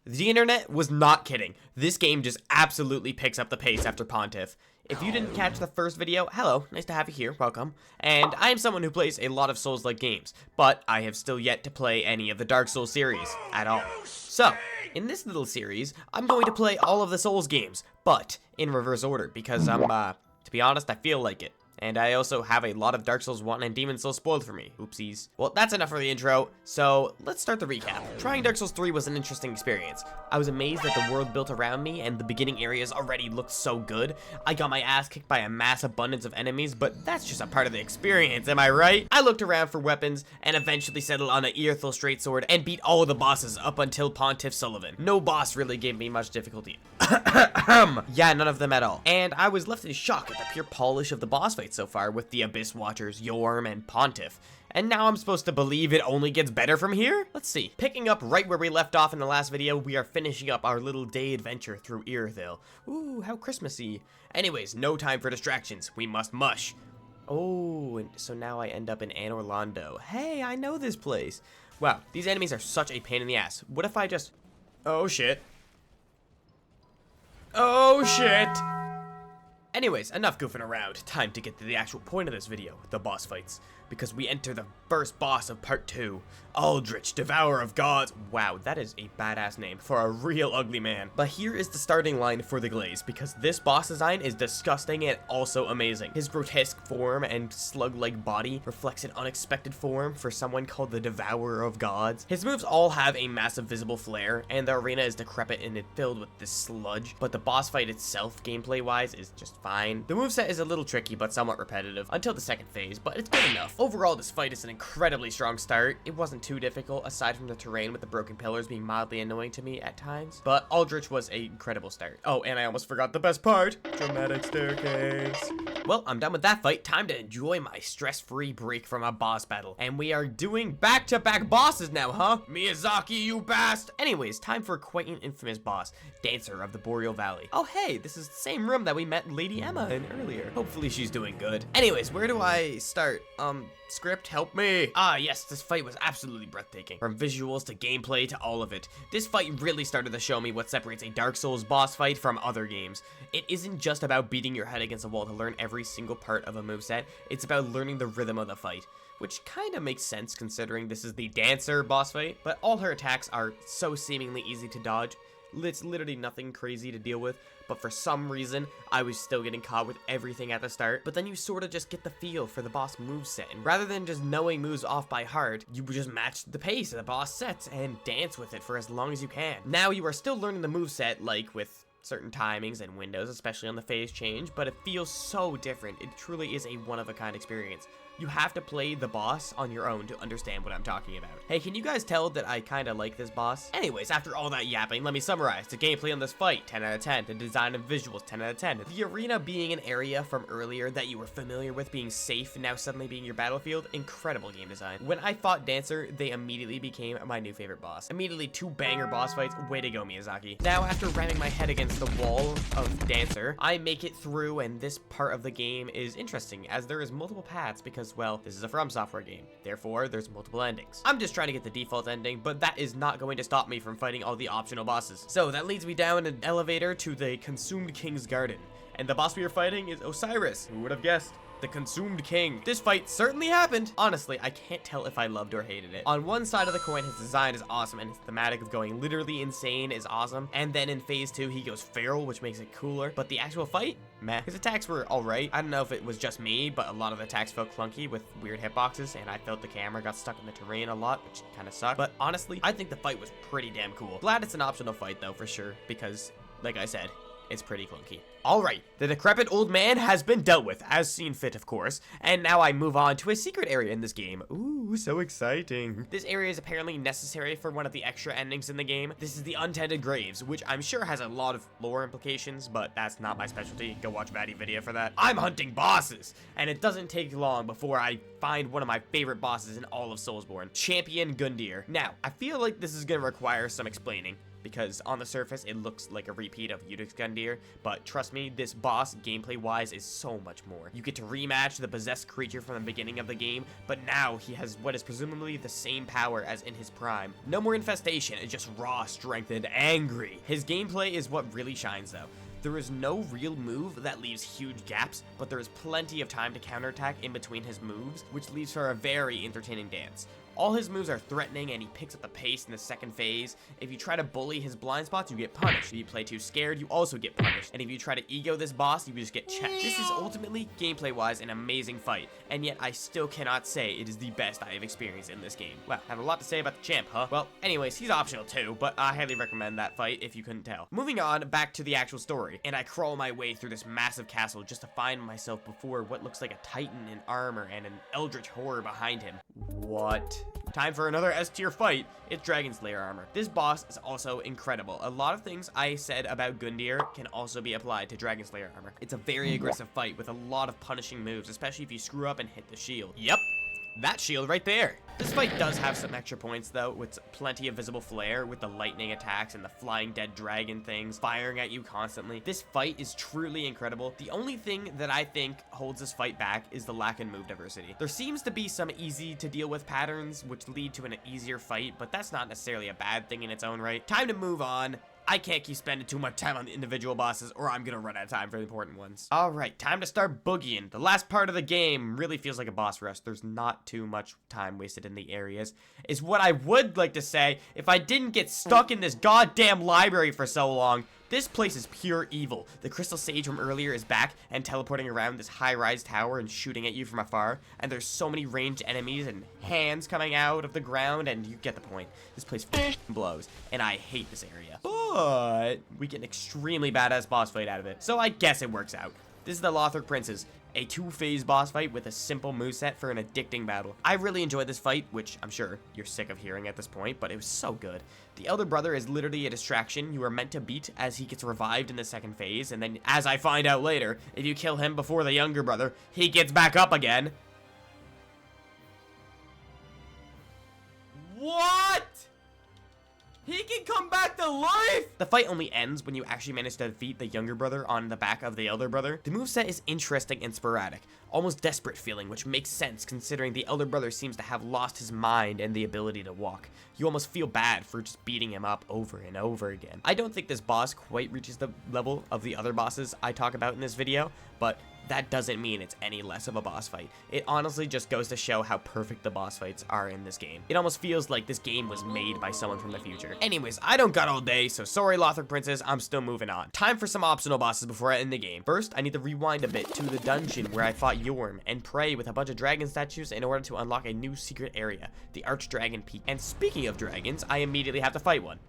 The internet was not kidding. This game just absolutely picks up the pace after Pontiff. If you didn't catch the first video, hello, nice to have you here, welcome. And I am someone who plays a lot of Souls-like games, but I have still yet to play any of the Dark Souls series at all. So, in this little series, I'm going to play all of the Souls games, but in reverse order, because to be honest, I feel like it. And I also have a lot of Dark Souls 1 and Demon Souls spoiled for me. Oopsies. Well, that's enough for the intro, so let's start the recap. Trying Dark Souls 3 was an interesting experience. I was amazed that the world built around me and the beginning areas already looked so good. I got my ass kicked by a mass abundance of enemies, but that's just a part of the experience, am I right? I looked around for weapons and eventually settled on an Earthel straight sword and beat all of the bosses up until Pontiff Sullivan. No boss really gave me much difficulty. Yeah, none of them at all. And I was left in shock at the pure polish of the boss fight so far with the Abyss Watchers, Yorm, and Pontiff. And now I'm supposed to believe it only gets better from here? Let's see. Picking up right where we left off in the last video, we are finishing up our little day adventure through Earthel. Ooh, how Christmassy. Anyways, no time for distractions. We must mush. Oh, and so now I end up in Anne Orlando. Hey, I know this place. Wow, these enemies are such a pain in the ass. What if I just... Oh, shit. Oh, shit. Anyways, enough goofing around. Time to get to the actual point of this video, the boss fights. Because we enter the first boss of part 2, Aldritch, Devourer of Gods. Wow, that is a badass name for a real ugly man. But here is the starting line for the glaze, because this boss design is disgusting and also amazing. His grotesque form and slug-like body reflects an unexpected form for someone called the Devourer of Gods. His moves all have a massive visible flare, and the arena is decrepit and filled with this sludge, but the boss fight itself, gameplay-wise, is just fine. The moveset is a little tricky, but somewhat repetitive, until the second phase, but it's good enough. Overall, this fight is an incredibly strong start. It wasn't too difficult, aside from the terrain with the broken pillars being mildly annoying to me at times, but Aldritch was an incredible start. Oh, and I almost forgot the best part, dramatic staircase. Well, I'm done with that fight. Time to enjoy my stress-free break from a boss battle. And we are doing back-to-back bosses now, huh? Miyazaki, you bast! Anyways, time for quite an infamous boss, Dancer of the Boreal Valley. Oh, hey, this is the same room that we met Lady Emma in earlier. Hopefully she's doing good. Anyways, where do I start? Script, help me. Ah, yes, this fight was absolutely breathtaking. From visuals to gameplay to all of it. This fight really started to show me what separates a Dark Souls boss fight from other games. It isn't just about beating your head against a wall to learn every single part of a moveset, it's about learning the rhythm of the fight. Which kind of makes sense considering this is the Dancer boss fight, but all her attacks are so seemingly easy to dodge. It's literally nothing crazy to deal with, but for some reason, I was still getting caught with everything at the start. But then you sort of just get the feel for the boss moveset, and rather than just knowing moves off by heart, you just match the pace the boss sets and dance with it for as long as you can. Now you are still learning the moveset, like with certain timings and windows, especially on the phase change, but it feels so different. It truly is a one-of-a-kind experience. You have to play the boss on your own to understand what I'm talking about. Hey, can you guys tell that I kind of like this boss? Anyways, after all that yapping, let me summarize. The gameplay on this fight, 10 out of 10. The design and visuals, 10 out of 10. The arena being an area from earlier that you were familiar with being safe, now suddenly being your battlefield, incredible game design. When I fought Dancer, they immediately became my new favorite boss. Immediately 2 banger boss fights, way to go Miyazaki. Now, after ramming my head against the wall of Dancer, I make it through, and this part of the game is interesting, as there is multiple paths because, well, this is a From Software game. Therefore, there's multiple endings. I'm just trying to get the default ending, but that is not going to stop me from fighting all the optional bosses. So that leads me down an elevator to the Consumed King's Garden. And the boss we are fighting is Oceiros. Who would have guessed? The Consumed King. This fight certainly happened. Honestly, I can't tell if I loved or hated it. On one side of the coin, his design is awesome, and his thematic of going literally insane is awesome. And then in phase 2, he goes feral, which makes it cooler. But the actual fight? Meh. His attacks were alright. I don't know if it was just me, but a lot of the attacks felt clunky with weird hitboxes, and I felt the camera got stuck in the terrain a lot, which kind of sucked. But honestly, I think the fight was pretty damn cool. Glad it's an optional fight, though, for sure, because, like I said, it's pretty clunky. Alright, the decrepit old man has been dealt with, as seen fit of course, and now I move on to a secret area in this game. Ooh, so exciting. This area is apparently necessary for one of the extra endings in the game. This is the Untended Graves, which I'm sure has a lot of lore implications, but that's not my specialty. Go watch Vatty video for that. I'm hunting bosses, and it doesn't take long before I find one of my favorite bosses in all of Soulsborne, Champion Gundyr. Now, I feel like this is gonna require some explaining. because on the surface it looks like a repeat of Udix Gundyr, but trust me, this boss gameplay-wise is so much more. You get to rematch the possessed creature from the beginning of the game, but now he has what is presumably the same power as in his prime. No more infestation, it's just raw strength and angry. His gameplay is what really shines though. There is no real move that leaves huge gaps, but there is plenty of time to counterattack in between his moves, which leaves for a very entertaining dance. All his moves are threatening and he picks up the pace in the second phase. If you try to bully his blind spots, you get punished. If you play too scared, you also get punished. And if you try to ego this boss, you just get checked. This is ultimately, gameplay-wise, an amazing fight, and yet I still cannot say it is the best I have experienced in this game. Well, I have a lot to say about the champ, huh? Well, anyways, he's optional too, but I highly recommend that fight if you couldn't tell. Moving on, back to the actual story, and I crawl my way through this massive castle just to find myself before what looks like a titan in armor and an Aldritch horror behind him. What? Time for another S tier fight. It's Dragonslayer armor. This boss is also incredible. A lot of things I said about Gundyr can also be applied to Dragonslayer armor. It's a very aggressive fight with a lot of punishing moves, especially if you screw up and hit the shield. Yep, that shield right there. This fight does have some extra points though, with plenty of visible flare with the lightning attacks and the flying dead dragon things firing at you constantly. This fight is truly incredible. The only thing that I think holds this fight back is the lack in move diversity. There seems to be some easy to deal with patterns which lead to an easier fight, but that's not necessarily a bad thing in its own right. Time to move on. I can't keep spending too much time on the individual bosses or I'm gonna run out of time for the important ones. Alright, time to start boogieing. The last part of the game really feels like a boss rush. There's not too much time wasted in the areas, is what I would like to say if I didn't get stuck in this goddamn library for so long. This place is pure evil. The crystal sage from earlier is back and teleporting around this high-rise tower and shooting at you from afar. And there's so many ranged enemies and hands coming out of the ground, and you get the point. This place blows, and I hate this area. But we get an extremely badass boss fight out of it, so I guess it works out. This is the Lothric Princes, a 2-phase boss fight with a simple moveset for an addicting battle. I really enjoyed this fight, which I'm sure you're sick of hearing at this point, but it was so good. The elder brother is literally a distraction you are meant to beat as he gets revived in the second phase, and then, as I find out later, if you kill him before the younger brother, he gets back up again. What? He can come back to life! The fight only ends when you actually manage to defeat the younger brother on the back of the elder brother. The moveset is interesting and sporadic, almost desperate feeling, which makes sense considering the elder brother seems to have lost his mind and the ability to walk. You almost feel bad for just beating him up over and over again. I don't think this boss quite reaches the level of the other bosses I talk about in this video, but that doesn't mean it's any less of a boss fight. It honestly just goes to show how perfect the boss fights are in this game. It almost feels like this game was made by someone from the future. Anyways, I don't got all day, so sorry Lothric Princes, I'm still moving on. Time for some optional bosses before I end the game. First, I need to rewind a bit to the dungeon where I fought Yorm and pray with a bunch of dragon statues in order to unlock a new secret area, the Archdragon Peak. And speaking of dragons, I immediately have to fight one.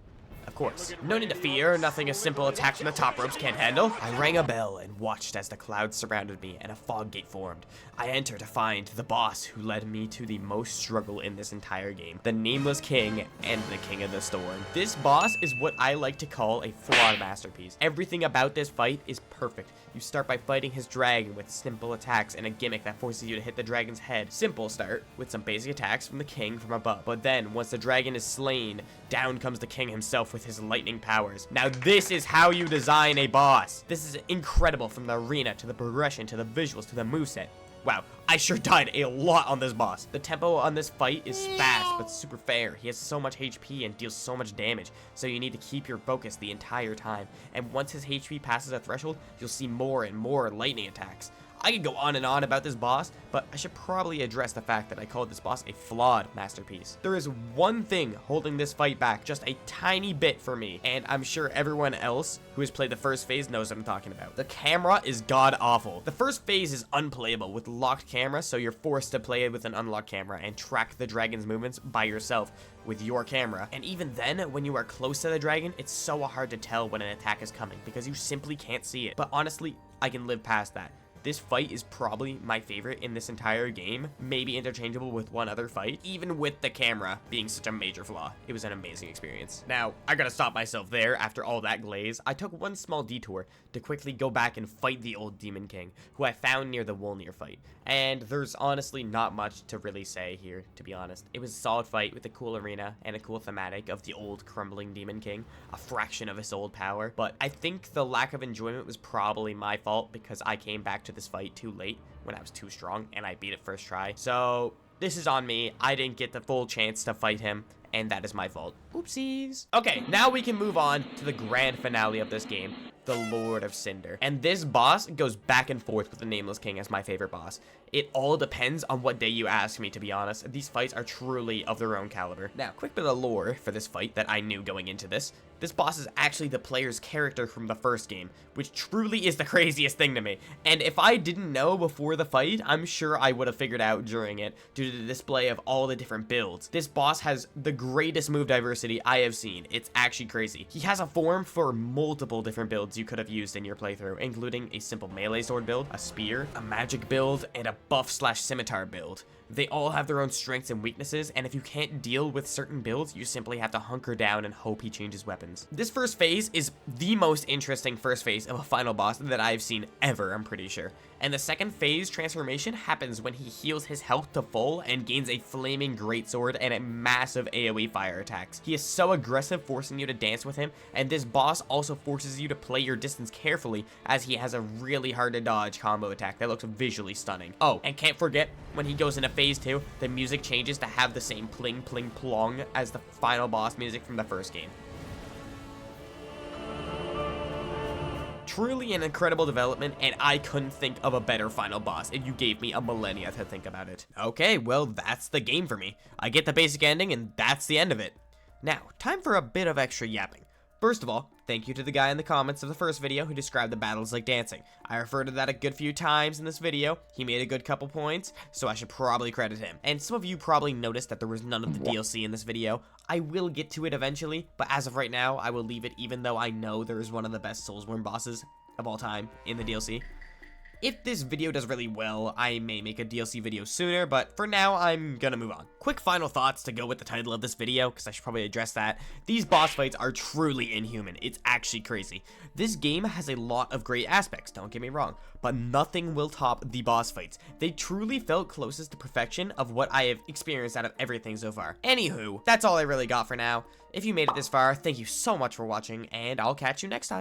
Of course. No need to fear, nothing a simple attack from the top ropes can't handle. I rang a bell and watched as the clouds surrounded me and a fog gate formed. I enter to find the boss who led me to the most struggle in this entire game, the Nameless King and the King of the Storm. This boss is what I like to call a flawed masterpiece. Everything about this fight is perfect. You start by fighting his dragon with simple attacks and a gimmick that forces you to hit the dragon's head. Simple start with some basic attacks from the king from above. But then, once the dragon is slain, down comes the king himself with his lightning powers. Now this is how you design a boss. This is incredible, from the arena to the progression to the visuals to the moveset. Wow, I sure died a lot on this boss. The tempo on this fight is fast, but super fair. He has so much HP and deals so much damage, so you need to keep your focus the entire time. And once his HP passes a threshold, you'll see more and more lightning attacks. I could go on and on about this boss, but I should probably address the fact that I called this boss a flawed masterpiece. There is one thing holding this fight back just a tiny bit for me, and I'm sure everyone else who has played the first phase knows what I'm talking about. The camera is god-awful. The first phase is unplayable with locked camera, so you're forced to play it with an unlocked camera and track the dragon's movements by yourself with your camera. And even then, when you are close to the dragon, it's so hard to tell when an attack is coming because you simply can't see it. But honestly, I can live past that. this fight is probably my favorite in this entire game, maybe interchangeable with one other fight, even with the camera being such a major flaw. It was an amazing experience. Now, I gotta stop myself there. After all that glaze, I took one small detour to quickly go back and fight the old Demon King, who I found near the Wolnir fight. And there's honestly not much to really say here, to be honest. It was a solid fight with a cool arena and a cool thematic of the old crumbling Demon King, a fraction of his old power. But I think the lack of enjoyment was probably my fault because I came back to this fight too late when I was too strong and I beat it first try. So this is on me. I didn't get the full chance to fight him, and that is my fault. Oopsies. Okay, now we can move on to the grand finale of this game, the Lord of Cinder. And this boss goes back and forth with the Nameless King as my favorite boss. It all depends on what day you ask me, to be honest. These fights are truly of their own caliber. Now, quick bit of lore for this fight that I knew going into this. This boss is actually the player's character from the first game, which truly is the craziest thing to me. And if I didn't know before the fight, I'm sure I would have figured out during it due to the display of all the different builds. This boss has the greatest move diversity I have seen. It's actually crazy. He has a form for multiple different builds you could have used in your playthrough, including a simple melee sword build, a spear, a magic build, and a buff/scimitar build. They all have their own strengths and weaknesses, and if you can't deal with certain builds, you simply have to hunker down and hope he changes weapons. This first phase is the most interesting first phase of a final boss that I've seen ever, I'm pretty sure. And the second phase transformation happens when he heals his health to full and gains a flaming greatsword and a massive AoE fire attacks. He is so aggressive, forcing you to dance with him, and this boss also forces you to play your distance carefully as he has a really hard to dodge combo attack that looks visually stunning. Oh, and can't forget, when he goes into phase 2, the music changes to have the same pling pling plong as the final boss music from the first game. Truly an incredible development, and I couldn't think of a better final boss, and you gave me a millennia to think about it. Okay, well, that's the game for me. I get the basic ending, and that's the end of it. Now, time for a bit of extra yapping. First of all, thank you to the guy in the comments of the first video who described the battles like dancing. I referred to that a good few times in this video. He made a good couple points, so I should probably credit him. And some of you probably noticed that there was none of the DLC in this video. I will get to it eventually, but as of right now, I will leave it even though I know there is one of the best Soulsborne bosses of all time in the DLC. If this video does really well, I may make a DLC video sooner, but for now, I'm gonna move on. Quick final thoughts to go with the title of this video, because I should probably address that. These boss fights are truly inhuman. It's actually crazy. This game has a lot of great aspects, don't get me wrong, but nothing will top the boss fights. They truly felt closest to perfection of what I have experienced out of everything so far. Anywho, that's all I really got for now. If you made it this far, thank you so much for watching, and I'll catch you next time.